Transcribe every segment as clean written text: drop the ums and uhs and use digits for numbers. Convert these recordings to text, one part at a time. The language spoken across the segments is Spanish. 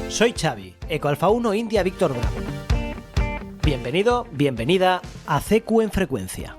Soy Xavi, Eco Alfa 1 India Víctor Bravo. Bienvenido, bienvenida a CQ en Frecuencia.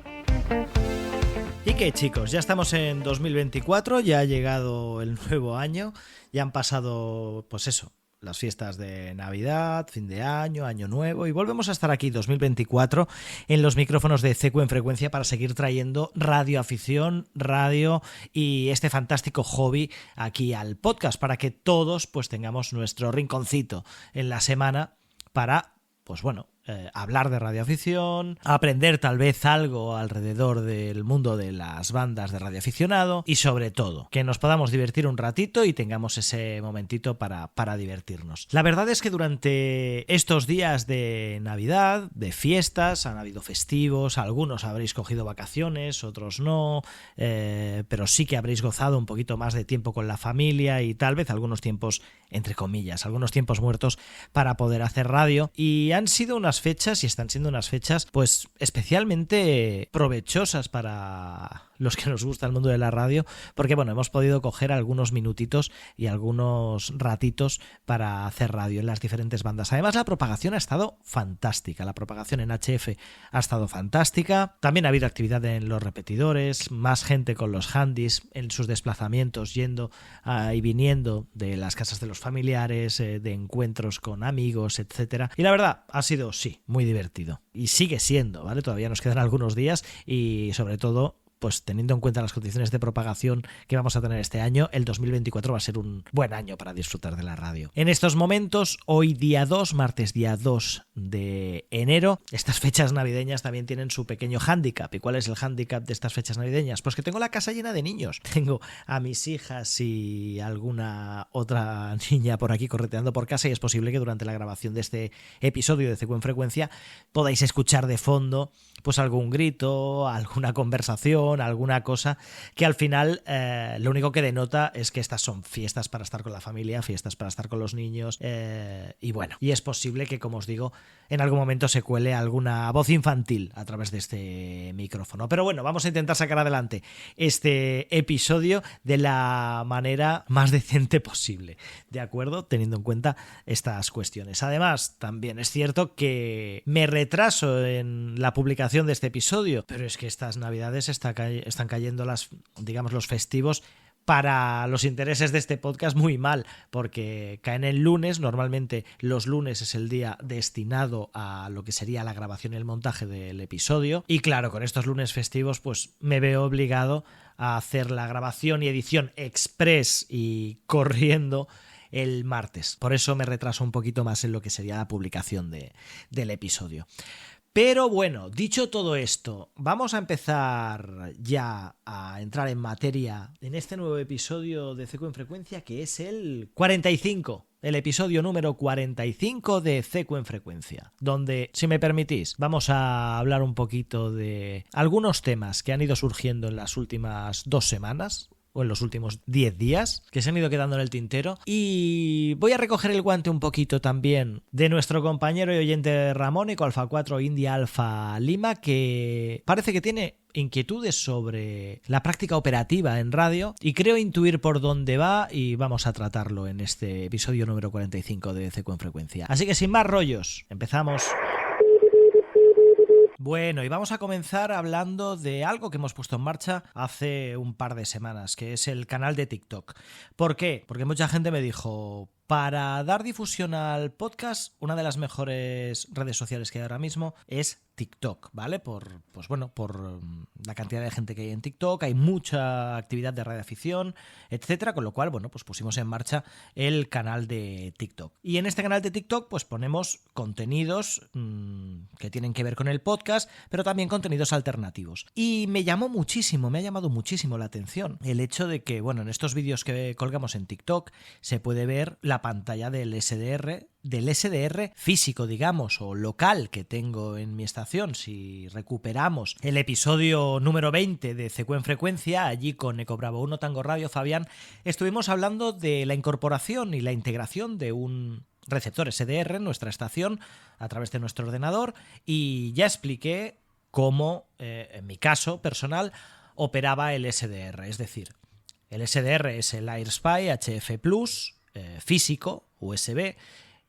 ¿Y qué, chicos? Ya estamos en 2024, ya ha llegado el nuevo año, ya han pasado, pues eso, las fiestas de Navidad, fin de año, año nuevo, y volvemos a estar aquí 2024 en los micrófonos de CQ en Frecuencia para seguir trayendo radioafición, radio y este fantástico hobby aquí al podcast, para que todos pues tengamos nuestro rinconcito en la semana para, pues bueno, hablar de radioafición, aprender tal vez algo alrededor del mundo de las bandas de radioaficionado y sobre todo que nos podamos divertir un ratito y tengamos ese momentito para divertirnos. La verdad es que durante estos días de Navidad, de fiestas, han habido festivos, algunos habréis cogido vacaciones, otros no, pero sí que habréis gozado un poquito más de tiempo con la familia y tal vez algunos tiempos, entre comillas, algunos tiempos muertos para poder hacer radio, y han sido unas fechas y están siendo unas fechas pues especialmente provechosas para los que nos gusta el mundo de la radio, porque bueno, hemos podido coger algunos minutitos y algunos ratitos para hacer radio en las diferentes bandas. Además, la propagación ha estado fantástica, la propagación en HF ha estado fantástica, también ha habido actividad en los repetidores, más gente con los handys en sus desplazamientos, yendo y viniendo de las casas de los familiares, de encuentros con amigos, etcétera. Y la verdad, ha sido, sí, muy divertido. Y sigue siendo, ¿vale? Todavía nos quedan algunos días y sobre todo, pues teniendo en cuenta las condiciones de propagación que vamos a tener este año, el 2024 va a ser un buen año para disfrutar de la radio. En estos momentos, hoy día 2, martes día 2 de enero, estas fechas navideñas también tienen su pequeño hándicap. ¿Y cuál es el hándicap de estas fechas navideñas? Pues que tengo la casa llena de niños. Tengo a mis hijas y alguna otra niña por aquí correteando por casa, y es posible que durante la grabación de este episodio de CQ en Frecuencia podáis escuchar de fondo pues algún grito, alguna conversación, alguna cosa que al final lo único que denota es que estas son fiestas para estar con la familia, fiestas para estar con los niños, y bueno, y es posible que, como os digo, en algún momento se cuele alguna voz infantil a través de este micrófono. Pero bueno, vamos a intentar sacar adelante este episodio de la manera más decente posible, ¿de acuerdo? Teniendo en cuenta estas cuestiones. Además, también es cierto que me retraso en la publicación de este episodio, pero es que estas navidades están cayendo los festivos para los intereses de este podcast muy mal, porque caen el lunes. Normalmente los lunes es el día destinado a lo que sería la grabación y el montaje del episodio, y claro, con estos lunes festivos pues me veo obligado a hacer la grabación y edición express y corriendo el martes. Por eso me retraso un poquito más en lo que sería la publicación del episodio. Pero bueno, dicho todo esto, vamos a empezar ya a entrar en materia en este nuevo episodio de CQ en Frecuencia, que es el 45, el episodio número 45 de CQ en Frecuencia, donde, si me permitís, vamos a hablar un poquito de algunos temas que han ido surgiendo en las últimas 2 semanas, o en los últimos 10 días, que se han ido quedando en el tintero, y voy a recoger el guante un poquito también de nuestro compañero y oyente Ramón, Eco Alfa 4 India Alfa Lima, que parece que tiene inquietudes sobre la práctica operativa en radio, y creo intuir por dónde va, y vamos a tratarlo en este episodio número 45 de CQ en Frecuencia. Así que sin más rollos, empezamos. Bueno, y vamos a comenzar hablando de algo que hemos puesto en marcha hace un par de semanas, que es el canal de TikTok. ¿Por qué? Porque mucha gente me dijo: para dar difusión al podcast, una de las mejores redes sociales que hay ahora mismo es TikTok, ¿vale? Por la cantidad de gente que hay en TikTok, hay mucha actividad de radioafición, etcétera, con lo cual, bueno, pues pusimos en marcha el canal de TikTok. Y en este canal de TikTok, pues ponemos contenidos que tienen que ver con el podcast, pero también contenidos alternativos. Y me ha llamado muchísimo la atención el hecho de que, bueno, en estos vídeos que colgamos en TikTok se puede ver la pantalla del SDR físico, digamos, o local que tengo en mi estación. Si recuperamos el episodio número 20 de CQ en Frecuencia, allí con Eco Bravo 1 Tango Radio, Fabián, estuvimos hablando de la incorporación y la integración de un receptor SDR en nuestra estación a través de nuestro ordenador, y ya expliqué cómo, en mi caso personal, operaba el SDR. Es decir, El SDR es el AirSpy HF Plus físico, USB,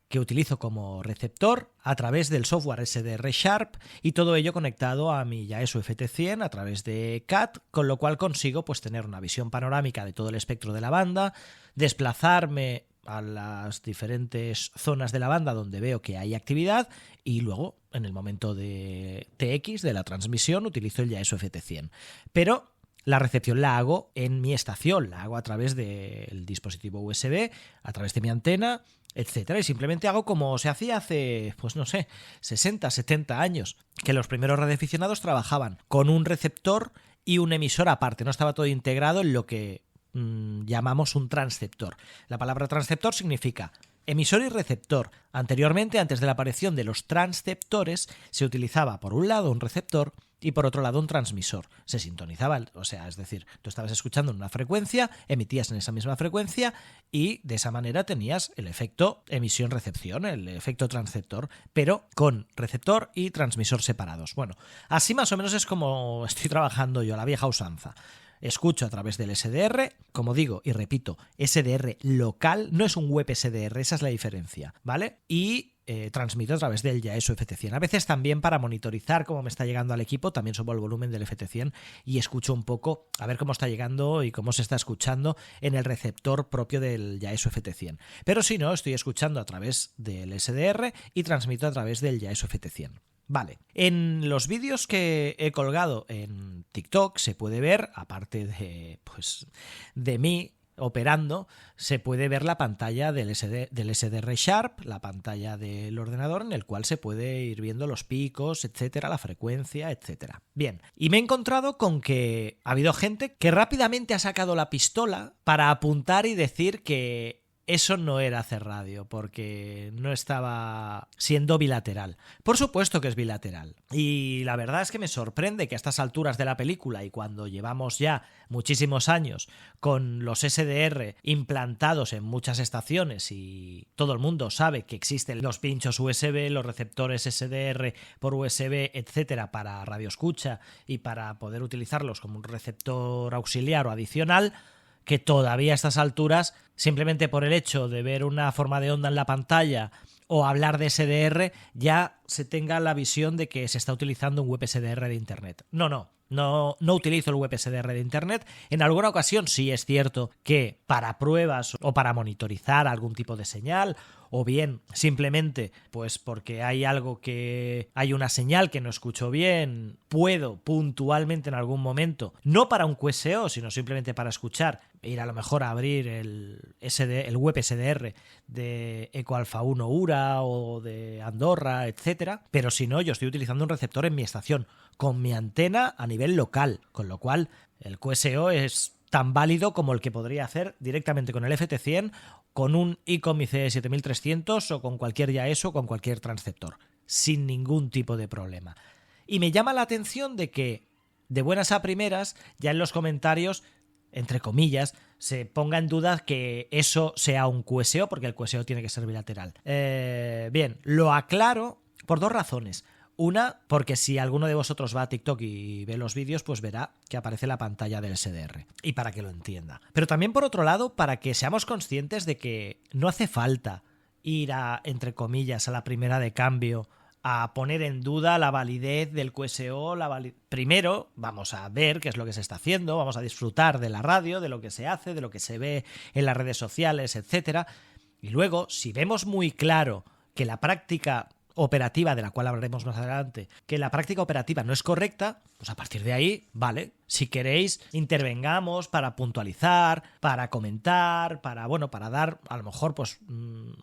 que utilizo como receptor a través del software SDR Sharp y todo ello conectado a mi Yaesu FT100 a través de CAT, con lo cual consigo pues tener una visión panorámica de todo el espectro de la banda, desplazarme a las diferentes zonas de la banda donde veo que hay actividad y luego en el momento de TX, de la transmisión, utilizo el Yaesu FT100. Pero la recepción la hago en mi estación, la hago a través del dispositivo USB, a través de mi antena, etcétera, y simplemente hago como se hacía hace, pues no sé, 60, 70 años, que los primeros radioaficionados trabajaban con un receptor y un emisor aparte, no estaba todo integrado en lo que llamamos un transceptor. La palabra transceptor significa emisor y receptor. Anteriormente, antes de la aparición de los transceptores, se utilizaba por un lado un receptor y por otro lado un transmisor. Se sintonizaba, o sea, es decir, tú estabas escuchando en una frecuencia, emitías en esa misma frecuencia y de esa manera tenías el efecto emisión-recepción, el efecto transceptor, pero con receptor y transmisor separados. Bueno, así más o menos es como estoy trabajando yo, a la vieja usanza. Escucho a través del SDR, como digo y repito, SDR local, no es un web SDR, esa es la diferencia, ¿vale? Y transmito a través del Yaesu FT100. A veces también para monitorizar cómo me está llegando al equipo, también subo el volumen del FT100 y escucho un poco a ver cómo está llegando y cómo se está escuchando en el receptor propio del Yaesu FT100. Pero si no, estoy escuchando a través del SDR y transmito a través del Yaesu FT100. Vale, en los vídeos que he colgado en TikTok se puede ver, aparte de mí operando, se puede ver la pantalla del SDR Sharp, la pantalla del ordenador en el cual se puede ir viendo los picos, etcétera, la frecuencia, etcétera. Bien, y me he encontrado con que ha habido gente que rápidamente ha sacado la pistola para apuntar y decir que eso no era hacer radio, porque no estaba siendo bilateral. Por supuesto que es bilateral. Y la verdad es que me sorprende que a estas alturas de la película y cuando llevamos ya muchísimos años con los SDR implantados en muchas estaciones y todo el mundo sabe que existen los pinchos USB, los receptores SDR por USB, etcétera, para radioescucha y para poder utilizarlos como un receptor auxiliar o adicional, que todavía a estas alturas, simplemente por el hecho de ver una forma de onda en la pantalla o hablar de SDR, ya se tenga la visión de que se está utilizando un web SDR de Internet. No utilizo el web SDR de Internet. En alguna ocasión sí es cierto que para pruebas o para monitorizar algún tipo de señal, o bien simplemente pues porque hay una señal que no escucho bien, puedo puntualmente en algún momento, no para un QSO, sino simplemente para escuchar, ir a lo mejor a abrir el web SDR de Eco Alfa 1 URA o de Andorra, etcétera, pero si no, yo estoy utilizando un receptor en mi estación con mi antena a nivel local, con lo cual el QSO es tan válido como el que podría hacer directamente con el FT100, con un ICOM IC7300 o con cualquier Yaesu o con cualquier transceptor, sin ningún tipo de problema. Y me llama la atención de que, de buenas a primeras, ya en los comentarios, entre comillas, se ponga en duda que eso sea un QSO, porque el QSO tiene que ser bilateral. Bien, lo aclaro por dos razones. Una, porque si alguno de vosotros va a TikTok y ve los vídeos, pues verá que aparece la pantalla del SDR. Y para que lo entienda. Pero también, por otro lado, para que seamos conscientes de que no hace falta ir a, entre comillas, a la primera de cambio a poner en duda la validez del QSO. Primero vamos a ver qué es lo que se está haciendo, vamos a disfrutar de la radio, de lo que se hace, de lo que se ve en las redes sociales, etcétera. Y luego, si vemos muy claro que la práctica operativa, de la cual hablaremos más adelante, que la práctica operativa no es correcta, pues a partir de ahí, vale, si queréis intervengamos para puntualizar, para comentar, para dar a lo mejor pues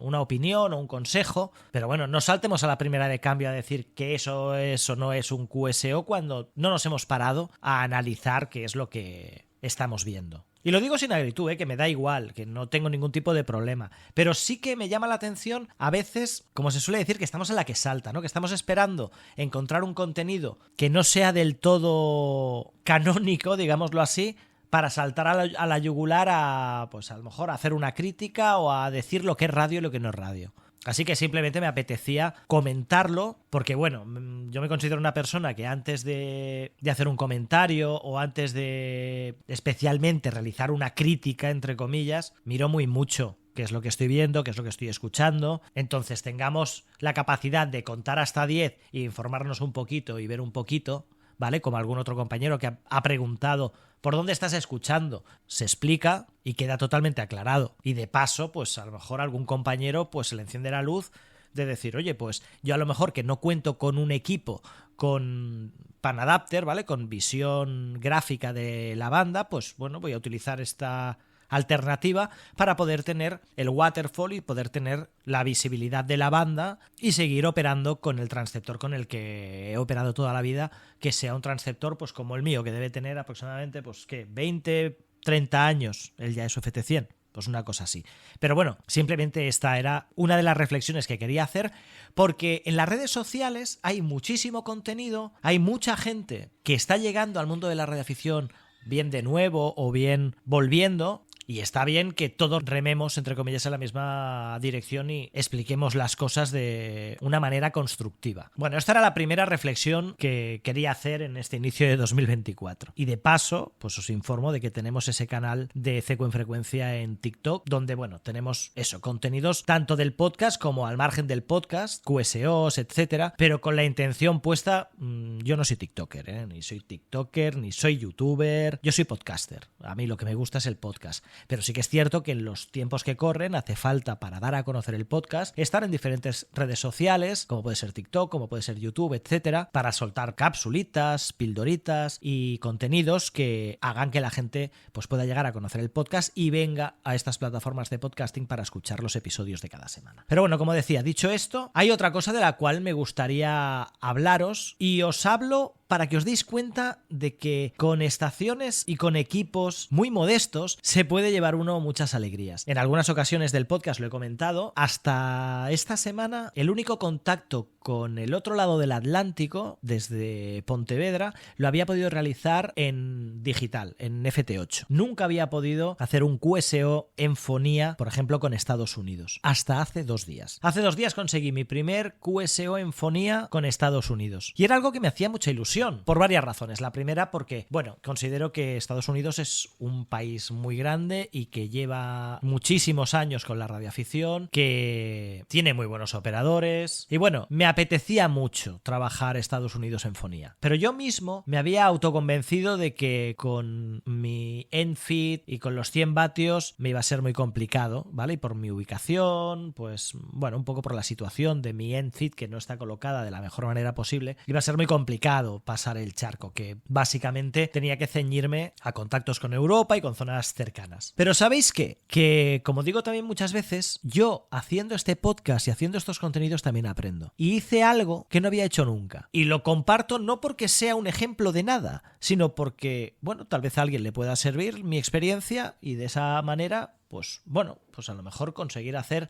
una opinión o un consejo, pero bueno, no saltemos a la primera de cambio a decir que eso es o no es un QSO cuando no nos hemos parado a analizar qué es lo que estamos viendo. Y lo digo sin agritud, que me da igual, que no tengo ningún tipo de problema. Pero sí que me llama la atención a veces, como se suele decir, que estamos en la que salta, ¿no? Que estamos esperando encontrar un contenido que no sea del todo canónico, digámoslo así, para saltar a la yugular a, pues a lo mejor a hacer una crítica o a decir lo que es radio y lo que no es radio. Así que simplemente me apetecía comentarlo porque, bueno, yo me considero una persona que antes de hacer un comentario o antes de especialmente realizar una crítica, entre comillas, miro muy mucho qué es lo que estoy viendo, qué es lo que estoy escuchando. Entonces tengamos la capacidad de contar hasta 10 e informarnos un poquito y ver un poquito, ¿vale? Como algún otro compañero que ha preguntado ¿por dónde estás escuchando? Se explica y queda totalmente aclarado. Y de paso, pues a lo mejor algún compañero pues se le enciende la luz de decir, oye, pues yo a lo mejor que no cuento con un equipo con Panadapter, ¿vale? Con visión gráfica de la banda, pues bueno, voy a utilizar esta alternativa para poder tener el waterfall y poder tener la visibilidad de la banda y seguir operando con el transceptor con el que he operado toda la vida, que sea un transceptor pues como el mío, que debe tener aproximadamente pues ¿qué? 20, 30 años el Yaesu FT100. Pues una cosa así. Pero bueno, simplemente esta era una de las reflexiones que quería hacer, porque en las redes sociales hay muchísimo contenido, hay mucha gente que está llegando al mundo de la radioafición bien de nuevo o bien volviendo. Y está bien que todos rememos, entre comillas, en la misma dirección y expliquemos las cosas de una manera constructiva. Bueno, esta era la primera reflexión que quería hacer en este inicio de 2024. Y de paso, pues os informo de que tenemos ese canal de CQ en Frecuencia en TikTok, donde, bueno, tenemos eso, contenidos tanto del podcast como al margen del podcast, QSOs, etcétera, pero con la intención puesta, yo no soy TikToker, ni soy TikToker, ni soy YouTuber, yo soy podcaster. A mí lo que me gusta es el podcast. Pero sí que es cierto que en los tiempos que corren hace falta para dar a conocer el podcast estar en diferentes redes sociales, como puede ser TikTok, como puede ser YouTube, etcétera, para soltar capsulitas, pildoritas y contenidos que hagan que la gente pues pueda llegar a conocer el podcast y venga a estas plataformas de podcasting para escuchar los episodios de cada semana. Pero bueno, como decía, dicho esto, hay otra cosa de la cual me gustaría hablaros y os hablo para que os deis cuenta de que con estaciones y con equipos muy modestos se puede llevar uno muchas alegrías. En algunas ocasiones del podcast lo he comentado. Hasta esta semana el único contacto con el otro lado del Atlántico, desde Pontevedra, lo había podido realizar en digital, en FT8. Nunca había podido hacer un QSO en fonía, por ejemplo, con Estados Unidos. Hasta hace 2 días. Hace 2 días conseguí mi primer QSO en fonía con Estados Unidos. Y era algo que me hacía mucha ilusión. Por varias razones. La primera porque, bueno, considero que Estados Unidos es un país muy grande y que lleva muchísimos años con la radioafición, que tiene muy buenos operadores y bueno, me apetecía mucho trabajar Estados Unidos en fonía. Pero yo mismo me había autoconvencido de que con mi Enfit y con los 100 vatios me iba a ser muy complicado, ¿vale? Y por mi ubicación, pues bueno, un poco por la situación de mi Enfit que no está colocada de la mejor manera posible, iba a ser muy complicado pasar el charco, que básicamente tenía que ceñirme a contactos con Europa y con zonas cercanas. Pero ¿sabéis qué? Que, como digo también muchas veces, yo haciendo este podcast y haciendo estos contenidos también aprendo. Y hice algo que no había hecho nunca. Y lo comparto no porque sea un ejemplo de nada, sino porque, bueno, tal vez a alguien le pueda servir mi experiencia y de esa manera, pues bueno, pues a lo mejor conseguir hacer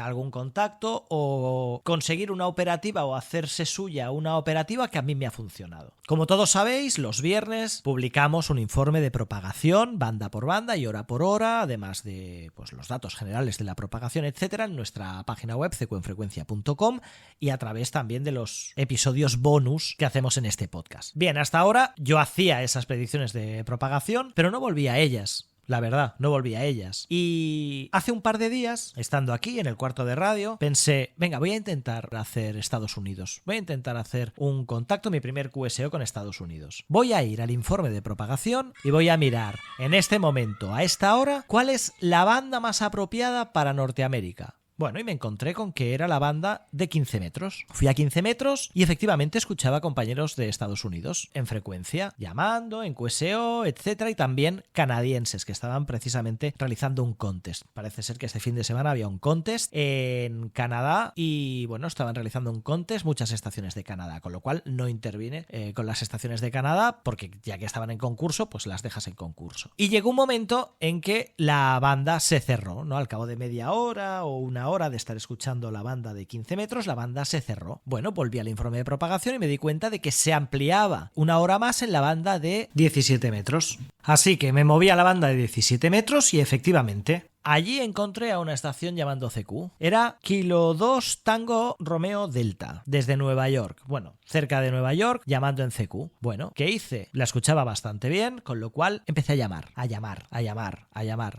algún contacto o conseguir una operativa o hacerse suya una operativa que a mí me ha funcionado. Como todos sabéis, los viernes publicamos un informe de propagación banda por banda y hora por hora, además de pues, los datos generales de la propagación, etcétera, en nuestra página web cqenfrecuencia.com y a través también de los episodios bonus que hacemos en este podcast. Bien, hasta ahora yo hacía esas predicciones de propagación, pero no volví a ellas. La verdad, no volví a ellas. Y hace un par de días, estando aquí en el cuarto de radio, pensé, venga, voy a intentar hacer Estados Unidos. Voy a intentar hacer un contacto, mi primer QSO con Estados Unidos. Voy a ir al informe de propagación y voy a mirar en este momento, a esta hora, cuál es la banda más apropiada para Norteamérica. Bueno, y me encontré con que era la banda de 15 metros. Fui a 15 metros y efectivamente escuchaba a compañeros de Estados Unidos en frecuencia, llamando, en QSO, etcétera, y también canadienses que estaban precisamente realizando un contest. Parece ser que este fin de semana había un contest en Canadá y, bueno, estaban realizando un contest muchas estaciones de Canadá, con lo cual no intervine con las estaciones de Canadá porque ya que estaban en concurso, pues las dejas en concurso. Y llegó un momento en que la banda se cerró, ¿no? Al cabo de media hora o una hora de estar escuchando la banda de 15 metros, la banda se cerró. Bueno, volví al informe de propagación y me di cuenta de que se ampliaba una hora más en la banda de 17 metros. Así que me moví a la banda de 17 metros y efectivamente Allí encontré a una estación llamando CQ. Era Kilo 2 Tango Romeo Delta, desde Nueva York. Bueno, cerca de Nueva York, llamando en CQ. Bueno, ¿qué hice? La escuchaba bastante bien, con lo cual empecé a llamar.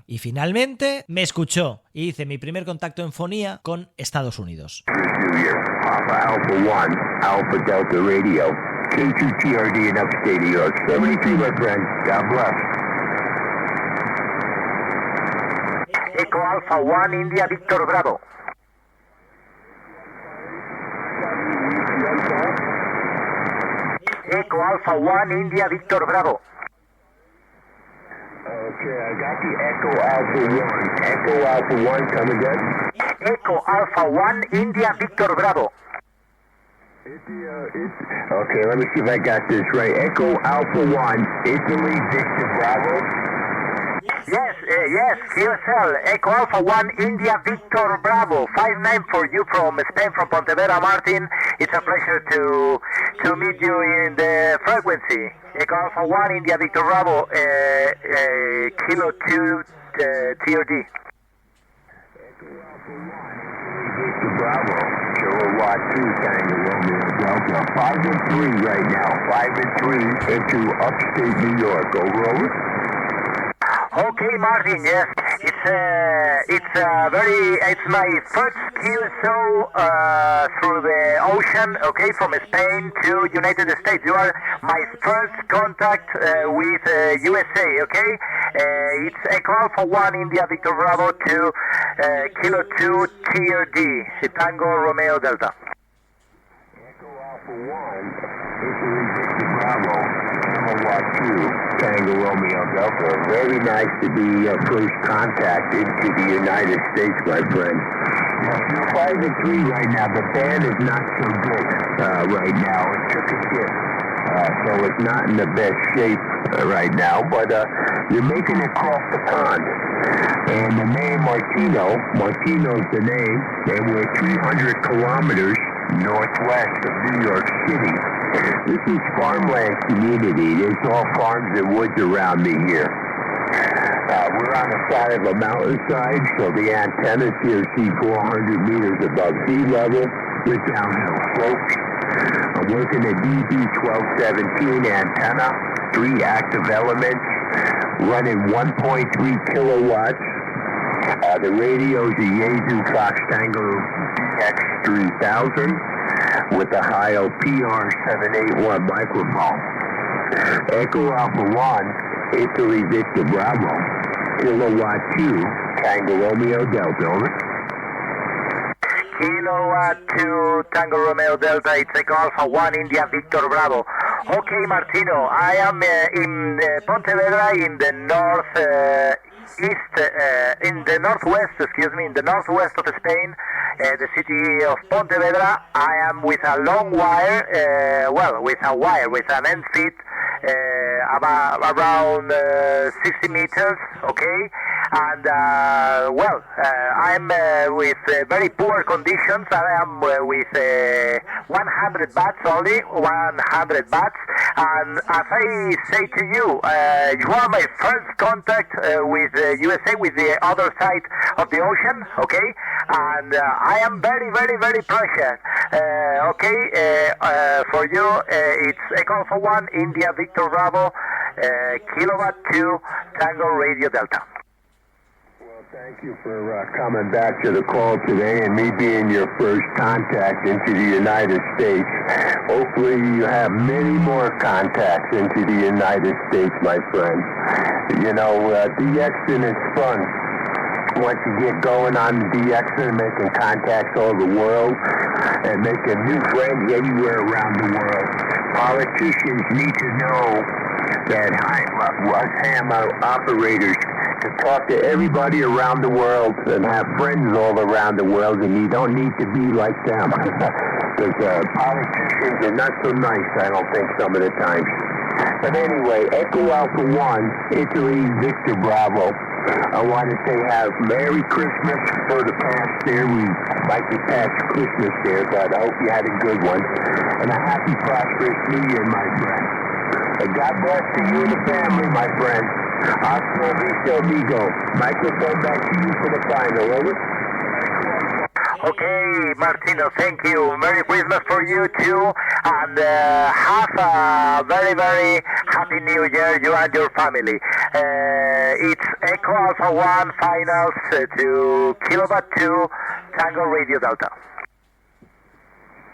Y finalmente me escuchó y hice mi primer contacto en fonía con Estados Unidos. Papa Alpha 1, Alpha Delta Radio, K2TRD in upstate New York. 73, my friend. God bless. Echo Alpha 1, India Victor Bravo. Echo Alpha 1, India Victor Bravo. Okay, I got the Echo Alpha 1. Echo Alpha 1, come again? Echo Alpha 1, India Victor Bravo. Okay, let me see if I got this right. Echo Alpha 1, Italy Victor Bravo. Yes, QSL, Echo Alpha 1, India Victor Bravo. 59 for you from Spain, from Pontevedra, Martin. It's a pleasure to meet you in the frequency. Echo Alpha 1, India Victor Bravo, Kilo 2 TRD. Echo Alpha 1, Victor Bravo, Kilowatt 2, Tango Romeo Delta. 5 and 3 right now, 5 and 3 into upstate New York. Over. Okay, Martin. Yes, it's my first QSO through the ocean. Okay, from Spain to United States. You are my first contact with USA. Okay, it's Echo Alpha 1 India Victor Bravo to Kilo 2 TRD Tango Romeo Delta. Echo Alpha 1 Italy Victor Bravo. Kilowatt 2, Tango Romeo Delta. Very nice to be first contact into the United States, my friend. You're 5 and 3 right now. The band is not so good right now. It took a dip, so it's not in the best shape right now. But you're making it across the pond. And the name Martino's the name, and we're 300 kilometers northwest of New York City. This is farmland community. There's all farms and woods around me here. We're on the side of a mountainside, so the antennas here see 400 meters above sea level with downhill slopes. I'm working a DB1217 antenna, 3 active elements, running 1.3 kilowatts. The radio is a Yaesu Fox Tango DX3000 with a Heil PR781 microphone. Echo Alpha 1, Italy Victor Bravo, Kilowatt 2, Tango Romeo Delta, over. Kilowatt 2, Tango Romeo Delta, it's Echo Alpha 1, India Victor Bravo. Okay, Martino, I am in Pontevedra in the northwest of Spain, the city of Pontevedra. I am with a long wire, with an end feed around 60 meters, okay? And I'm with very poor conditions. I am with 100 watts only, 100 watts. And as I say to you, you are my first contact with USA, with the other side of the ocean, okay? And I am very, very, very precious. For you, it's Echo Alpha 1, India Victor Bravo, Kilowatt 2, Tango Radio Delta. Thank you for coming back to the call today and me being your first contact into the United States. Hopefully you have many more contacts into the United States, my friend. You know, DXing is fun. Once you get going on the DXing, making contacts all over the world and making new friends everywhere around the world. Politicians need to know that us ham operators to talk to everybody around the world and have friends all around the world, and you don't need to be like them. Because politicians are not so nice, I don't think, some of the times. But anyway, Echo Alpha 1, Italy Victor Bravo. I want to say have Merry Christmas for the past there. We might be past Christmas there, but I hope you had a good one. And a happy, prosperous New Year, my friend. And God bless to you and the family, my friend. Oscar Vito Vigo. Microphone back to you for the final. Over. Okay, Martino, thank you. Merry Christmas for you too, and have a very, very happy New Year, you and your family. It's Echo Alpha 1 finals to Kilowatt 2 Tango Radio Delta.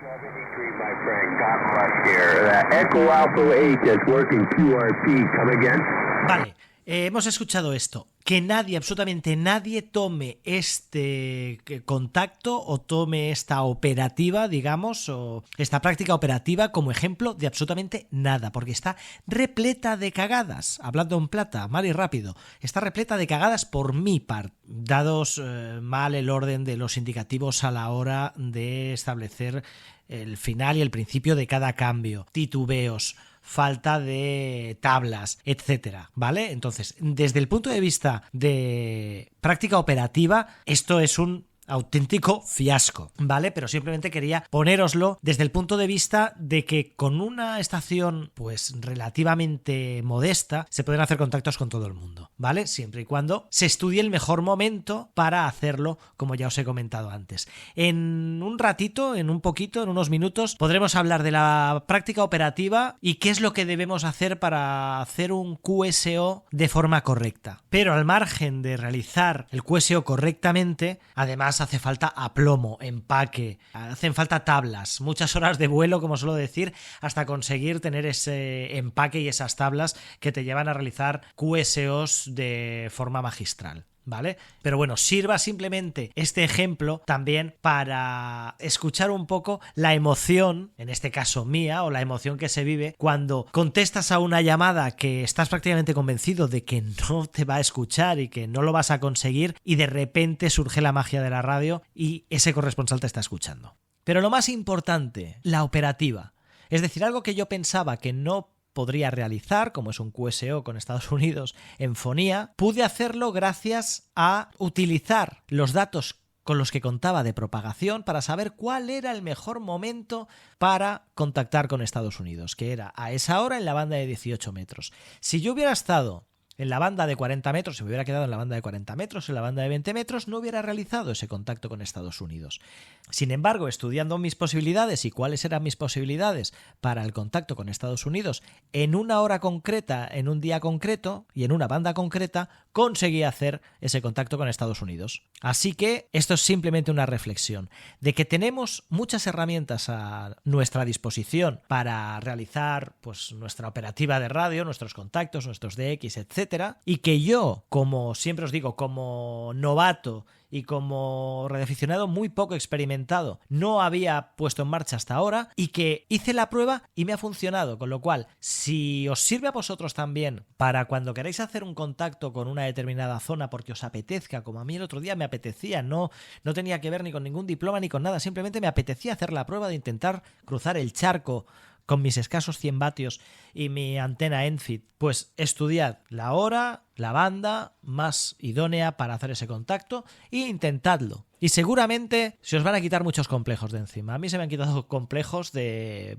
My friend, God bless here. Echo Alpha 8 is working QRP. Come again. Vale. Hemos escuchado esto, que nadie, absolutamente nadie tome este contacto o tome esta operativa, digamos, o esta práctica operativa como ejemplo de absolutamente nada, porque está repleta de cagadas, hablando en plata, mal y rápido, está repleta de cagadas por mi parte, dados mal el orden de los indicativos a la hora de establecer el final y el principio de cada cambio, titubeos, falta de tablas, etcétera, ¿vale? Entonces, desde el punto de vista de práctica operativa, esto es un auténtico fiasco, ¿vale? Pero simplemente quería ponéroslo desde el punto de vista de que con una estación pues relativamente modesta se pueden hacer contactos con todo el mundo, ¿vale? Siempre y cuando se estudie el mejor momento para hacerlo, como ya os he comentado antes. En un ratito, en unos minutos, podremos hablar de la práctica operativa y qué es lo que debemos hacer para hacer un QSO de forma correcta. Pero al margen de realizar el QSO correctamente, además hace falta aplomo, empaque, hacen falta tablas, muchas horas de vuelo, como suelo decir, hasta conseguir tener ese empaque y esas tablas que te llevan a realizar QSOs de forma magistral, ¿vale? Pero bueno, sirva simplemente este ejemplo también para escuchar un poco la emoción, en este caso mía, o la emoción que se vive cuando contestas a una llamada que estás prácticamente convencido de que no te va a escuchar y que no lo vas a conseguir, y de repente surge la magia de la radio y ese corresponsal te está escuchando. Pero lo más importante, la operativa. Es decir, algo que yo pensaba que no podría realizar, como es un QSO con Estados Unidos en fonía, pude hacerlo gracias a utilizar los datos con los que contaba de propagación para saber cuál era el mejor momento para contactar con Estados Unidos, que era a esa hora en la banda de 18 metros. Si yo hubiera estado en la banda de 40 metros, si me hubiera quedado en la banda de 40 metros, en la banda de 20 metros, no hubiera realizado ese contacto con Estados Unidos. Sin embargo, estudiando mis posibilidades y cuáles eran mis posibilidades para el contacto con Estados Unidos en una hora concreta, en un día concreto y en una banda concreta, conseguí hacer ese contacto con Estados Unidos. Así que esto es simplemente una reflexión de que tenemos muchas herramientas a nuestra disposición para realizar pues nuestra operativa de radio, nuestros contactos, nuestros DX, etcétera, y que yo, como siempre os digo, como novato y como radioaficionado muy poco experimentado, no había puesto en marcha hasta ahora, y que hice la prueba y me ha funcionado, con lo cual, si os sirve a vosotros también para cuando queráis hacer un contacto con una determinada zona porque os apetezca, como a mí el otro día me apetecía, no tenía que ver ni con ningún diploma ni con nada, simplemente me apetecía hacer la prueba de intentar cruzar el charco con mis escasos 100 vatios y mi antena Enfit, pues estudiad la hora, la banda más idónea para hacer ese contacto e intentadlo. Y seguramente se os van a quitar muchos complejos de encima. A mí se me han quitado complejos de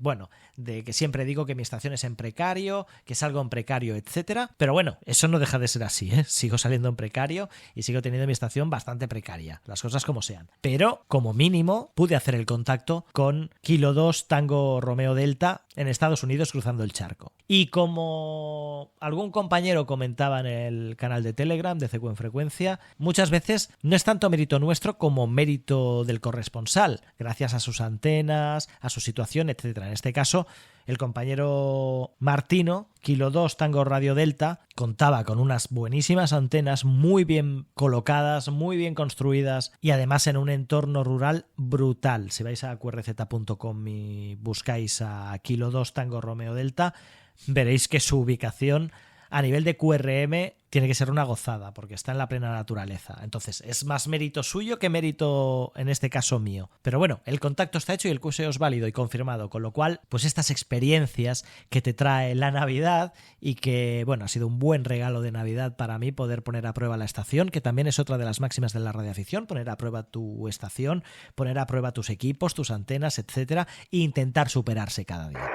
que siempre digo que mi estación es en precario, que salgo en precario, etcétera. Pero bueno, eso no deja de ser así, ¿eh? Sigo saliendo en precario y sigo teniendo mi estación bastante precaria, las cosas como sean. Pero, como mínimo, pude hacer el contacto con Kilo 2 Tango Romeo Delta en Estados Unidos cruzando el charco. Y como algún compañero comentaba en el canal de Telegram de CQ en Frecuencia, muchas veces no es tanto mérito nuestro como mérito del corresponsal, gracias a sus antenas, a su situación, etcétera. En este caso, el compañero Martino, Kilo 2 Tango Radio Delta, contaba con unas buenísimas antenas muy bien colocadas, muy bien construidas y además en un entorno rural brutal. Si vais a qrz.com y buscáis a Kilo 2 Tango Romeo Delta, veréis que su ubicación a nivel de QRM tiene que ser una gozada porque está en la plena naturaleza. Entonces es más mérito suyo que mérito en este caso mío. Pero bueno, el contacto está hecho y el QSO es válido y confirmado, con lo cual pues estas experiencias que te trae la Navidad y que bueno, ha sido un buen regalo de Navidad para mí poder poner a prueba la estación, que también es otra de las máximas de la radioafición, poner a prueba tu estación, poner a prueba tus equipos, tus antenas, etcétera, e intentar superarse cada día.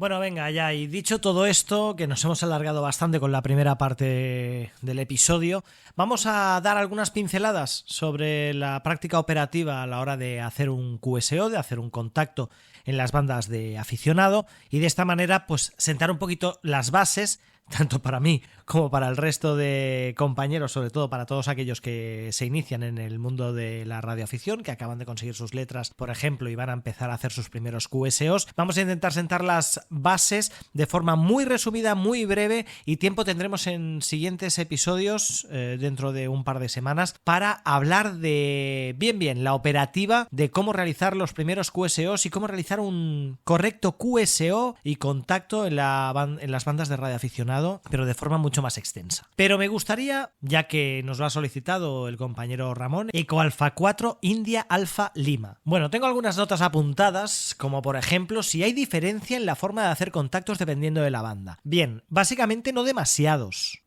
Bueno, venga, ya, y dicho todo esto, que nos hemos alargado bastante con la primera parte del episodio, vamos a dar algunas pinceladas sobre la práctica operativa a la hora de hacer un QSO, de hacer un contacto en las bandas de aficionado, y de esta manera pues sentar un poquito las bases, tanto para mí como para el resto de compañeros, sobre todo para todos aquellos que se inician en el mundo de la radioafición, que acaban de conseguir sus letras, por ejemplo, y van a empezar a hacer sus primeros QSOs. Vamos a intentar sentar las bases de forma muy resumida, muy breve, y tiempo tendremos en siguientes episodios, dentro de un par de semanas, para hablar de bien la operativa de cómo realizar los primeros QSOs y cómo realizar un correcto QSO y contacto en las bandas de radioaficionado, pero de forma mucho más extensa. Pero me gustaría, ya que nos lo ha solicitado el compañero Ramón, Eco Alfa 4 India Alfa Lima. Bueno, tengo algunas notas apuntadas, como por ejemplo si hay diferencia en la forma de hacer contactos dependiendo de la banda. Bien, básicamente no demasiadas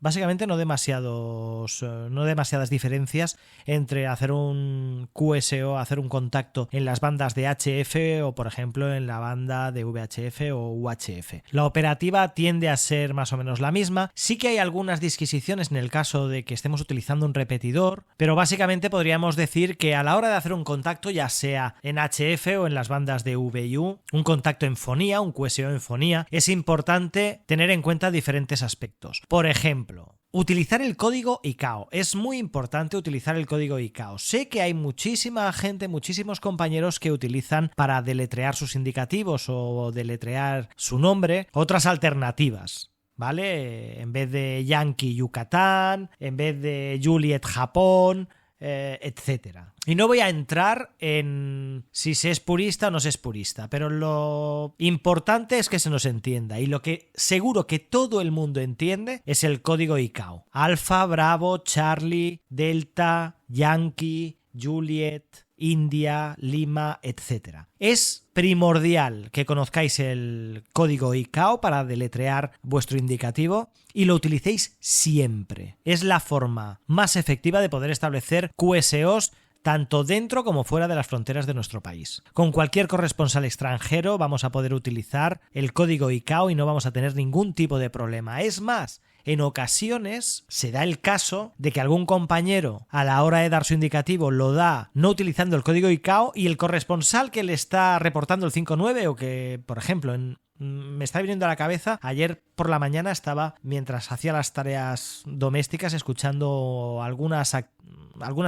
diferencias entre hacer un QSO, hacer un contacto en las bandas de HF o por ejemplo en la banda de VHF o UHF. La operativa tiende a ser más o menos la misma. Sí que hay algunas disquisiciones en el caso de que estemos utilizando un repetidor, pero básicamente podríamos decir que a la hora de hacer un contacto, ya sea en HF o en las bandas de VU, un contacto en fonía, un QSO en fonía, es importante tener en cuenta diferentes aspectos. Por ejemplo, utilizar el código ICAO. Es muy importante utilizar el código ICAO. Sé que hay muchísima gente, muchísimos compañeros que utilizan para deletrear sus indicativos o deletrear su nombre otras alternativas, ¿vale? En vez de Yankee Yucatán, en vez de Juliet Japón, etcétera. Y no voy a entrar en si se es purista o no se es purista, pero lo importante es que se nos entienda, y lo que seguro que todo el mundo entiende es el código ICAO. Alfa, Bravo, Charlie, Delta, Yankee, Juliet, India, Lima, etc. Es primordial que conozcáis el código ICAO para deletrear vuestro indicativo y lo utilicéis siempre. Es la forma más efectiva de poder establecer QSOs tanto dentro como fuera de las fronteras de nuestro país. Con cualquier corresponsal extranjero vamos a poder utilizar el código ICAO y no vamos a tener ningún tipo de problema. Es más, en ocasiones se da el caso de que algún compañero a la hora de dar su indicativo lo da no utilizando el código ICAO, y el corresponsal que le está reportando el 59, o que, por ejemplo, me está viniendo a la cabeza, ayer por la mañana estaba, mientras hacía las tareas domésticas, escuchando algunas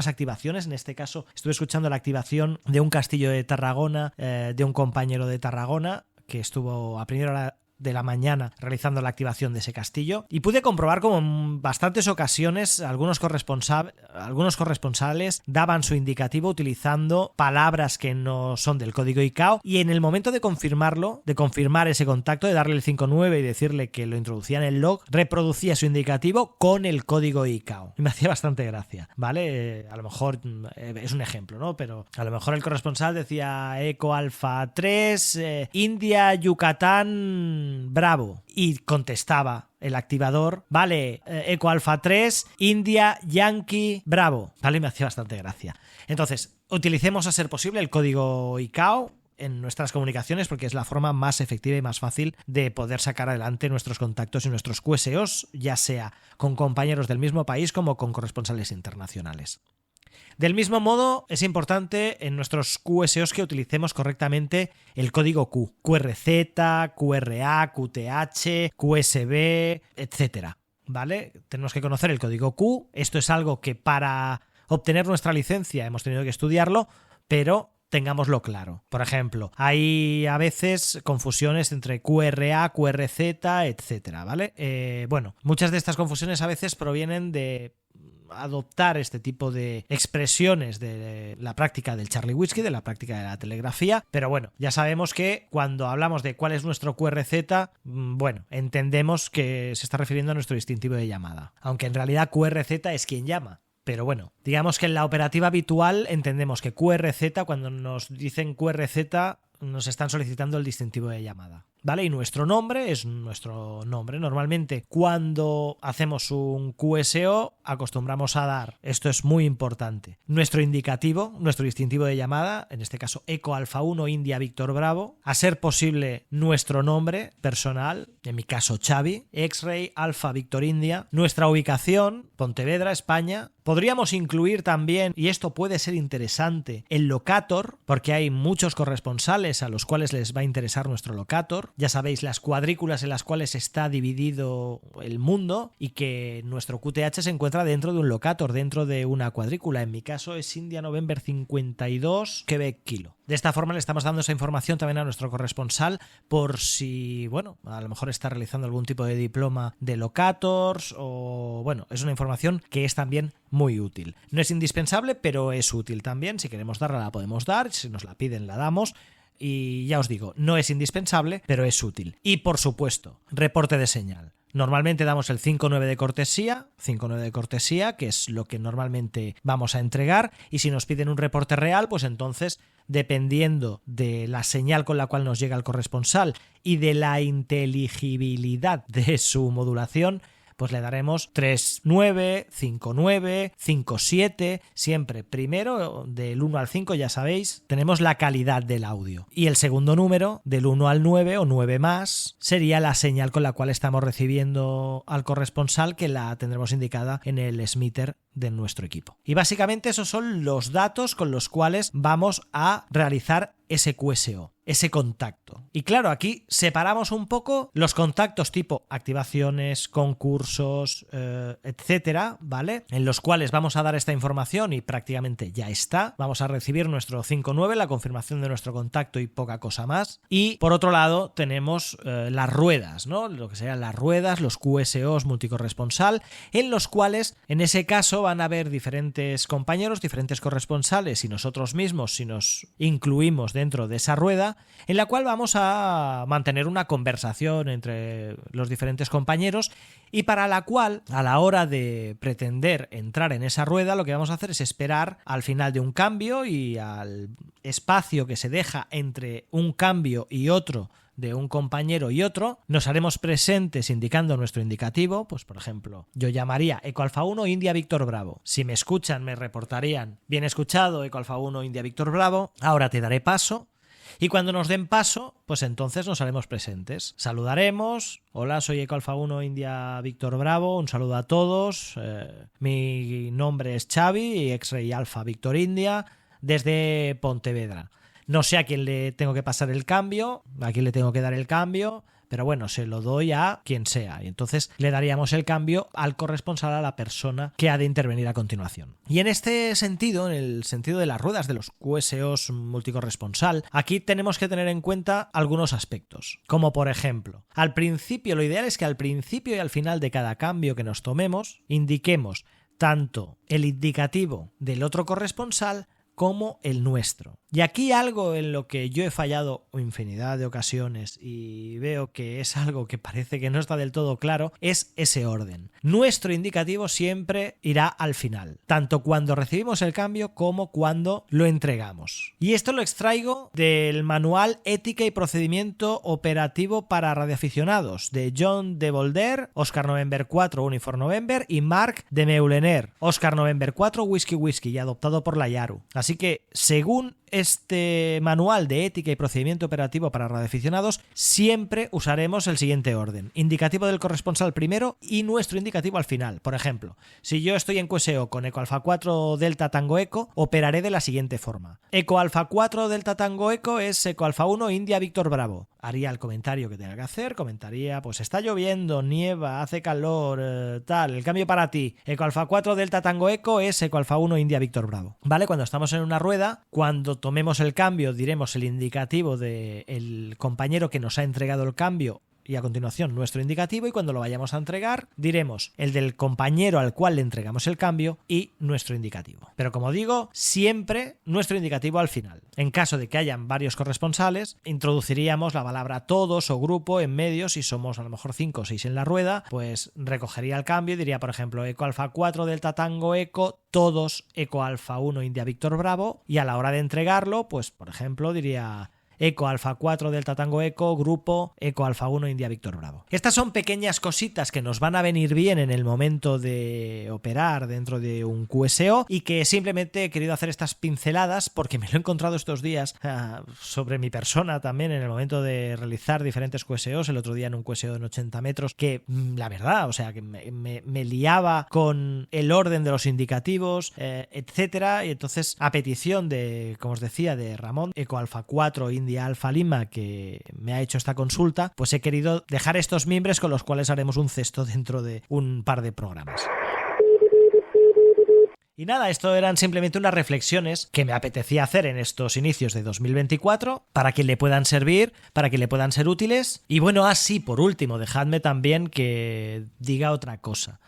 activaciones. En este caso estuve escuchando la activación de un castillo de Tarragona, de un compañero de Tarragona que estuvo a primera hora de la mañana realizando la activación de ese castillo, y pude comprobar como en bastantes ocasiones algunos corresponsales daban su indicativo utilizando palabras que no son del código ICAO, y en el momento de confirmarlo, de confirmar ese contacto, de darle el 59 y decirle que lo introducía en el log, reproducía su indicativo con el código ICAO, y me hacía bastante gracia, ¿vale? A lo mejor es un ejemplo, ¿no? Pero a lo mejor el corresponsal decía Eco Alfa 3 India Yucatán Bravo, y contestaba el activador, vale, Eco Alfa 3 India Yankee Bravo, ¿vale? Me hacía bastante gracia. Entonces, utilicemos a ser posible el código ICAO en nuestras comunicaciones, porque es la forma más efectiva y más fácil de poder sacar adelante nuestros contactos y nuestros QSOs, ya sea con compañeros del mismo país como con corresponsales internacionales. Del mismo modo, es importante en nuestros QSOs que utilicemos correctamente el código Q, QRZ, QRA, QTH, QSB, etc. ¿Vale? Tenemos que conocer el código Q. Esto es algo que para obtener nuestra licencia hemos tenido que estudiarlo, pero tengámoslo claro. Por ejemplo, hay a veces confusiones entre QRA, QRZ, etcétera, ¿vale? Bueno, muchas de estas confusiones a veces provienen de adoptar este tipo de expresiones de la práctica del Charlie Whiskey, de la práctica de la telegrafía, pero bueno, ya sabemos que cuando hablamos de cuál es nuestro QRZ, bueno, entendemos que se está refiriendo a nuestro distintivo de llamada, aunque en realidad QRZ es quien llama. Pero bueno, digamos que en la operativa habitual entendemos que QRZ, cuando nos dicen QRZ, nos están solicitando el distintivo de llamada. ¿vale? Y nuestro nombre es nuestro nombre. Normalmente cuando hacemos un QSO acostumbramos a dar, esto es muy importante, nuestro indicativo, nuestro distintivo de llamada, en este caso Eco Alfa 1 India Víctor Bravo, a ser posible nuestro nombre personal, en mi caso Xavi, X-Ray Alfa Víctor India, nuestra ubicación, Pontevedra, España. Podríamos incluir también, y esto puede ser interesante, el locator, porque hay muchos corresponsales a los cuales les va a interesar nuestro locator. Ya sabéis, las cuadrículas en las cuales está dividido el mundo y que nuestro QTH se encuentra dentro de un locator, dentro de una cuadrícula. En mi caso es India November 52 Quebec Kilo. De esta forma le estamos dando esa información también a nuestro corresponsal por si, bueno, a lo mejor está realizando algún tipo de diploma de locators o, bueno, es una información que es también muy útil. No es indispensable, pero es útil también. Si queremos darla, la podemos dar. Si nos la piden, la damos. Y ya os digo, no es indispensable, pero es útil. Y por supuesto, reporte de señal. Normalmente damos el 5.9 de cortesía, que es lo que normalmente vamos a entregar, y si nos piden un reporte real, pues entonces, dependiendo de la señal con la cual nos llega el corresponsal y de la inteligibilidad de su modulación, pues le daremos 3.9, 5.9, 5.7, siempre primero del 1 al 5, ya sabéis, tenemos la calidad del audio. Y el segundo número, del 1 al 9 o 9 más, sería la señal con la cual estamos recibiendo al corresponsal, que la tendremos indicada en el SMITER de nuestro equipo. Y básicamente esos son los datos con los cuales vamos a realizar ese QSO, ese contacto. Y claro, aquí separamos un poco los contactos tipo activaciones, concursos, etcétera, ¿vale? En los cuales vamos a dar esta información y prácticamente ya está. Vamos a recibir nuestro 5.9, la confirmación de nuestro contacto y poca cosa más. Y por otro lado tenemos las ruedas, ¿no? Lo que serían las ruedas, los QSOs multicorresponsal, en los cuales en ese caso van a haber diferentes compañeros, diferentes corresponsales y nosotros mismos, si nos incluimos dentro de esa rueda, en la cual vamos a mantener una conversación entre los diferentes compañeros y para la cual, a la hora de pretender entrar en esa rueda, lo que vamos a hacer es esperar al final de un cambio y al espacio que se deja entre un cambio y otro de un compañero y otro, nos haremos presentes indicando nuestro indicativo, pues por ejemplo, yo llamaría Eco Alfa 1 India Víctor Bravo. Si me escuchan me reportarían, bien escuchado, Eco Alfa 1 India Víctor Bravo, ahora te daré paso. Y cuando nos den paso, pues entonces nos haremos presentes. Saludaremos. Hola, soy Eco Alfa 1 India Víctor Bravo. Un saludo a todos. Mi nombre es Xavi, X-Ray Alfa Víctor India, desde Pontevedra. No sé a quién le tengo que pasar el cambio, a quién le tengo que dar el cambio, pero bueno, se lo doy a quien sea. Y entonces le daríamos el cambio al corresponsal, a la persona que ha de intervenir a continuación. Y en este sentido, en el sentido de las ruedas de los QSOs multicorresponsal, aquí tenemos que tener en cuenta algunos aspectos. Como por ejemplo, al principio, lo ideal es que al principio y al final de cada cambio que nos tomemos, indiquemos tanto el indicativo del otro corresponsal como el nuestro. Y aquí algo en lo que yo he fallado infinidad de ocasiones y veo que es algo que parece que no está del todo claro, es ese orden. Nuestro indicativo siempre irá al final, tanto cuando recibimos el cambio como cuando lo entregamos. Y esto lo extraigo del manual Ética y Procedimiento Operativo para Radioaficionados de John de Bolder, Oscar November 4 Uniform November y Marc de Meulener, Oscar November 4 Whisky Whisky, y adoptado por la IARU. Así que, según este manual de ética y procedimiento operativo para radioaficionados, siempre usaremos el siguiente orden: indicativo del corresponsal primero y nuestro indicativo al final. Por ejemplo, si yo estoy en QSO con Eco Alfa 4 Delta Tango Eco, operaré de la siguiente forma: Eco Alfa 4 Delta Tango Eco es Eco Alfa 1 India Víctor Bravo. Haría el comentario que tenga que hacer, comentaría, pues está lloviendo, nieva, hace calor, tal, el cambio para ti. Eco Alfa 4 Delta Tango Eco es Eco Alfa 1 India Víctor Bravo. ¿Vale? Cuando estamos en una rueda, cuando tomemos el cambio, diremos el indicativo del compañero que nos ha entregado el cambio y a continuación nuestro indicativo, y cuando lo vayamos a entregar diremos el del compañero al cual le entregamos el cambio y nuestro indicativo. Pero como digo, siempre nuestro indicativo al final. En caso de que hayan varios corresponsales, introduciríamos la palabra todos o grupo en medio. Si somos a lo mejor 5 o 6 en la rueda, pues recogería el cambio y diría, por ejemplo, Eco Alfa 4 Delta Tango Eco, todos Eco Alfa 1 India Víctor Bravo, y a la hora de entregarlo, pues por ejemplo diría Eco Alfa 4 Delta Tango Eco, grupo Eco Alfa 1 India Víctor Bravo. Estas son pequeñas cositas que nos van a venir bien en el momento de operar dentro de un QSO y que simplemente he querido hacer estas pinceladas porque me lo he encontrado estos días sobre mi persona también en el momento de realizar diferentes QSOs. El otro día en un QSO en 80 metros que la verdad, o sea, que me liaba con el orden de los indicativos, etcétera, y entonces a petición de, como os decía, de Ramón, Eco Alfa 4 India Alfa Lima, que me ha hecho esta consulta, pues he querido dejar estos mimbres con los cuales haremos un cesto dentro de un par de programas. Y nada, esto eran simplemente unas reflexiones que me apetecía hacer en estos inicios de 2024 para que le puedan servir, para que le puedan ser útiles. Y bueno, así por último, dejadme también que diga otra cosa,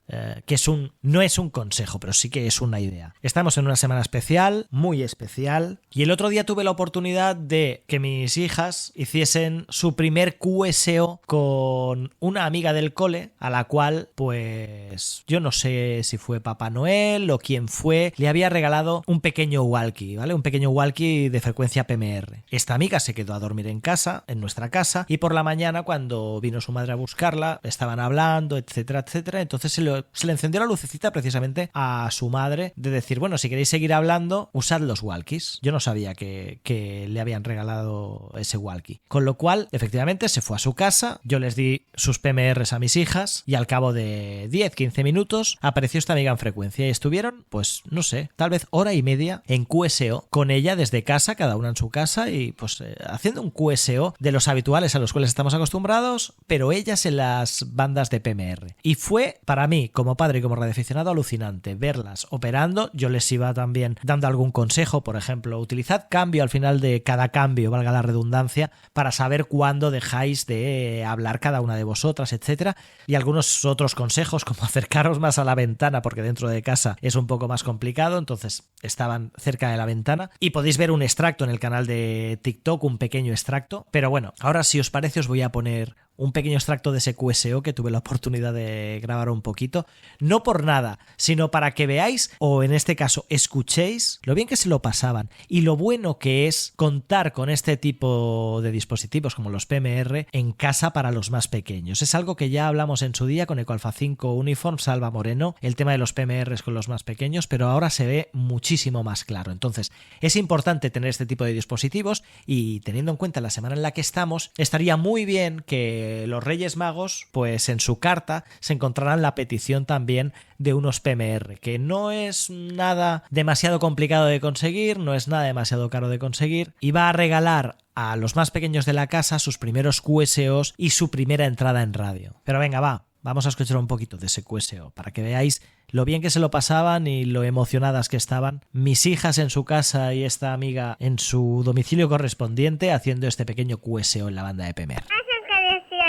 que no es un consejo, pero sí que es una idea. Estamos en una semana especial, muy especial, y el otro día tuve la oportunidad de que mis hijas hiciesen su primer QSO con una amiga del cole, a la cual, pues, yo no sé si fue Papá Noel o quién fue, le había regalado un pequeño walkie, ¿vale? Un pequeño walkie de frecuencia PMR. Esta amiga se quedó a dormir en casa, en nuestra casa, y por la mañana cuando vino su madre a buscarla, estaban hablando, etcétera, etcétera, entonces se le encendió la lucecita precisamente a su madre de decir, bueno, si queréis seguir hablando, usad los walkies. Yo no sabía que le habían regalado ese walkie. Con lo cual, efectivamente, se fue a su casa, yo les di sus PMRs a mis hijas y al cabo de 10-15 minutos apareció esta amiga en frecuencia y estuvieron, pues no sé, tal vez hora y media en QSO con ella desde casa, cada una en su casa y pues haciendo un QSO de los habituales a los cuales estamos acostumbrados, pero ellas en las bandas de PMR. Y fue para mí, como padre y como radioaficionado, alucinante verlas operando. Yo les iba también dando algún consejo, por ejemplo, utilizad cambio al final de cada cambio, valga la redundancia, para saber cuándo dejáis de hablar cada una de vosotras, etcétera, y algunos otros consejos como acercaros más a la ventana porque dentro de casa es un poco más complicado, entonces estaban cerca de la ventana y podéis ver un extracto en el canal de TikTok, un pequeño extracto, pero bueno, ahora si os parece os voy a poner un pequeño extracto de ese QSO que tuve la oportunidad de grabar un poquito, no por nada, sino para que veáis, o en este caso escuchéis, lo bien que se lo pasaban y lo bueno que es contar con este tipo de dispositivos como los PMR en casa para los más pequeños. Es algo que ya hablamos en su día con Eco Alfa 5 Uniform, Salva Moreno, el tema de los PMRs con los más pequeños, pero ahora se ve muchísimo más claro. Entonces, es importante tener este tipo de dispositivos y teniendo en cuenta la semana en la que estamos, estaría muy bien que los Reyes Magos, pues en su carta se encontrarán la petición también de unos PMR, que no es nada demasiado complicado de conseguir, no es nada demasiado caro de conseguir, y va a regalar a los más pequeños de la casa sus primeros QSOs y su primera entrada en radio. Pero venga, vamos a escuchar un poquito de ese QSO para que veáis lo bien que se lo pasaban y lo emocionadas que estaban mis hijas en su casa y esta amiga en su domicilio correspondiente haciendo este pequeño QSO en la banda de PMR.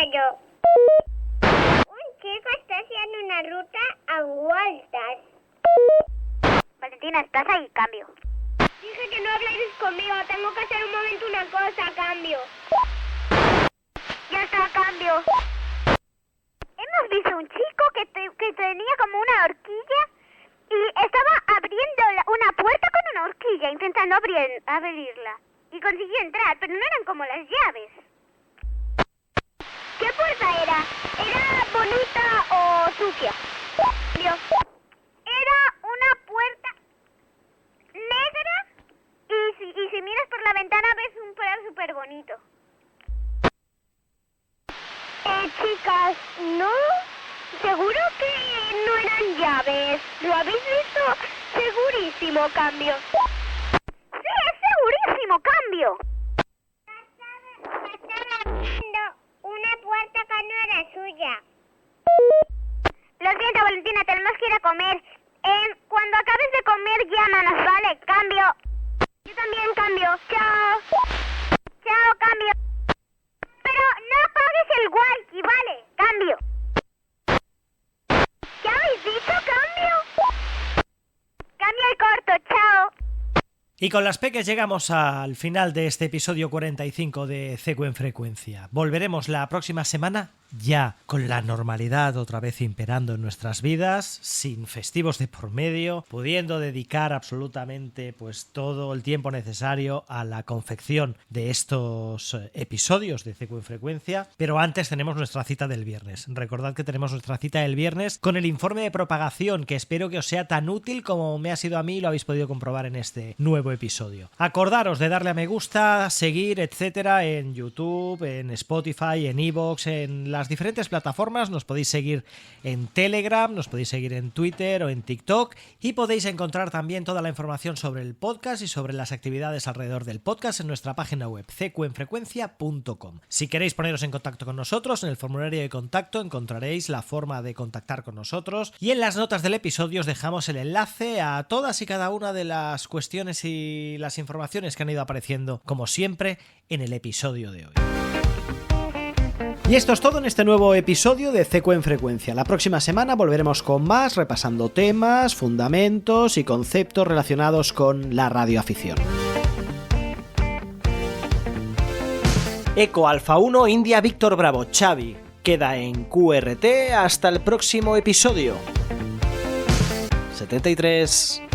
Un chico está haciendo una ruta a vueltas. Valentina, estás ahí, cambio. Dije que no habléis conmigo, tengo que hacer un momento una cosa, cambio. Ya está, cambio. Hemos visto un chico que tenía como una horquilla y estaba abriendo una puerta con una horquilla, intentando abrirla. Y consiguió entrar, pero no eran como las llaves. ¿Qué puerta era? ¿Era bonita o sucia? Era una puerta negra y si miras por la ventana ves un perro súper bonito. Chicas, ¿no? ¿Seguro que no eran llaves? ¿Lo habéis visto? Segurísimo, cambio. Sí, es segurísimo, cambio. Estaba viendo una puerta que no era suya. Lo siento, Valentina, tenemos que ir a comer. Cuando acabes de comer, llámanos, ¿vale? Cambio. Yo también cambio. Chao. Chao, cambio. Pero no apagues el walkie, ¿vale? Cambio. ¿Qué habéis dicho, cambio? Cambio y corto, chao. Y con las peques llegamos al final de este episodio 45 de CQ en Frecuencia. Volveremos la próxima semana ya con la normalidad otra vez imperando en nuestras vidas, sin festivos de por medio, pudiendo dedicar absolutamente pues todo el tiempo necesario a la confección de estos episodios de CQ en Frecuencia. Pero antes tenemos nuestra cita del viernes. Recordad que tenemos nuestra cita del viernes con el informe de propagación, que espero que os sea tan útil como me ha sido a mí y lo habéis podido comprobar en este nuevo episodio. Acordaros de darle a me gusta, seguir, etcétera, en YouTube, en Spotify, en iVoox, en las diferentes plataformas. Nos podéis seguir en Telegram, nos podéis seguir en Twitter o en TikTok, y podéis encontrar también toda la información sobre el podcast y sobre las actividades alrededor del podcast en nuestra página web cqenfrecuencia.com. Si queréis poneros en contacto con nosotros, en el formulario de contacto encontraréis la forma de contactar con nosotros, y en las notas del episodio os dejamos el enlace a todas y cada una de las cuestiones y las informaciones que han ido apareciendo, como siempre, en el episodio de hoy. Y esto es todo en este nuevo episodio de CQ en Frecuencia. La próxima semana volveremos con más, repasando temas, fundamentos y conceptos relacionados con la radioafición. Eco Alfa 1 India Víctor Bravo Xavi queda en QRT hasta el próximo episodio. 73.